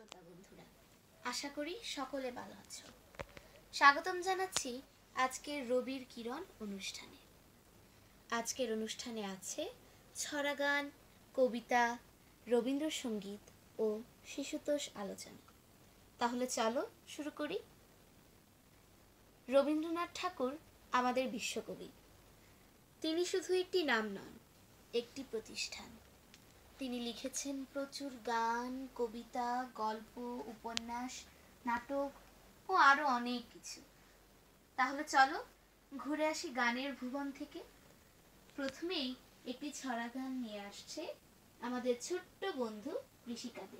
শ্রোতা বন্ধুরা, আশা করি সকলে ভালো আছো। স্বাগতম জানাচ্ছি আজকের রবির কিরণ অনুষ্ঠানে। আজকের অনুষ্ঠানে আছে ছড়া গান, কবিতা, রবীন্দ্রসঙ্গীত ও শিশুতোষ আলোচনা। তাহলে চলো শুরু করি। রবীন্দ্রনাথ ঠাকুর আমাদের বিশ্বকবি। তিনি শুধু একটি নাম নন, একটি প্রতিষ্ঠান। তিনি লিখেছেন প্রচুর গান, কবিতা, গল্প, উপন্যাস, নাটক ও আরো অনেক কিছু। তাহলে চলো ঘুরে আসি গানের ভুবন থেকে। প্রথমেই একটি ছড়া গান নিয়ে আসছে আমাদের ছোট্ট বন্ধু ঋষিকা দে।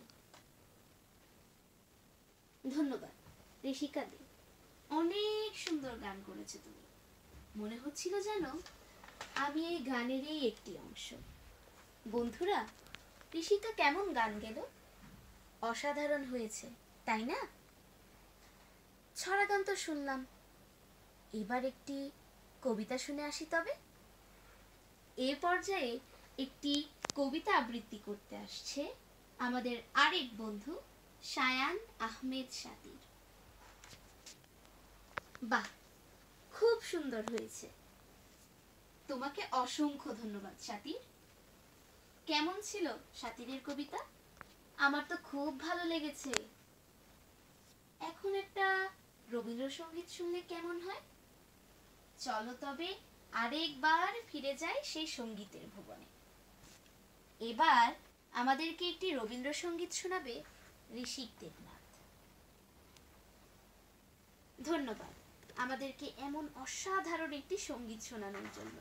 ধন্যবাদ ঋষিকা দে, অনেক সুন্দর গান করেছো তুমি। মনে হচ্ছিল যেন আমি এই গানেরই একটি অংশ। বন্ধুরা, ঋষিকা কেমন গান গেল? অসাধারণ হয়েছে, তাই না? ছড়া গান তো শুনলাম, এবার একটি কবিতা শুনে আসি তবে। এ পর্যায়ে একটি কবিতা আবৃত্তি করতে আসছে আমাদের আরেক বন্ধু শায়ান আহমেদ সাতির। বাহ, খুব সুন্দর হয়েছে। তোমাকে অসংখ্য ধন্যবাদ সাতির। কেমন ছিল সাতিরের কবিতা? আমার তো খুব ভালো লেগেছে। এখন একটা রবীন্দ্রসঙ্গীত শুনলে কেমন হয়? চলো তবে আরেকবার ফিরে যাই সেই সঙ্গীতের ভুবনে। এবার আমাদেরকে একটি রবীন্দ্রসঙ্গীত শোনাবে ঋষিক দেবনাথ। ধন্যবাদ আমাদেরকে এমন অসাধারণ একটি সঙ্গীত শোনানোর জন্য।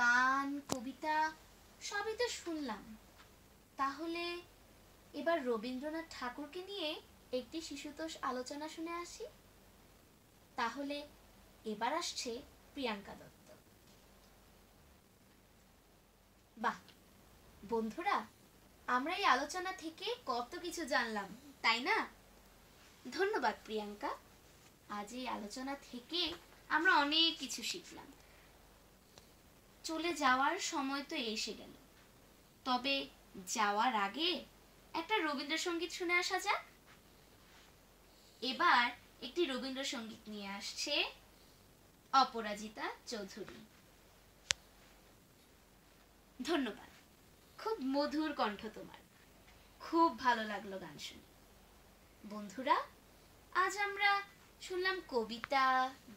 গান, কবিতা সবই তো শুনলাম, তাহলে এবার রবীন্দ্রনাথ ঠাকুরকে নিয়ে একটি শিশুতোষ আলোচনা শুনে আসি। তাহলে এবার আসছে প্রিয়াঙ্কা দত্ত। বাহ বন্ধুরা, আমরা এই আলোচনা থেকে কত কিছু জানলাম, তাই না? ধন্যবাদ প্রিয়াঙ্কা। আজ এই আলোচনা থেকে আমরা অনেক কিছু শিখলাম। চলে যাওয়ার সময় তো এসে গেল, তবে যাওয়ার আগে একটা রবীন্দ্রসঙ্গীত শুনে আসা যাক। এবার একটি রবীন্দ্রসঙ্গীত নিয়ে আসছে অপরাজিতা চৌধুরী। ধন্যবাদ, খুব মধুর কণ্ঠ তোমার, খুব ভালো লাগলো গান শুনে। বন্ধুরা, আজ আমরা শুনলাম কবিতা,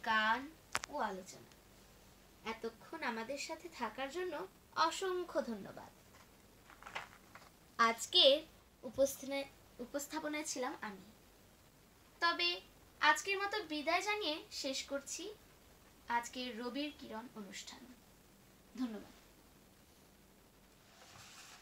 গান ও আলোচনা। এতক্ষণ আমাদের সাথে থাকার জন্য অসংখ্য ধন্যবাদ। আজকের উপস্থাপনায় ছিলাম আমি। তবে আজকের মতো বিদায় জানিয়ে শেষ করছি আজকের রবির কিরণ অনুষ্ঠান। ধন্যবাদ।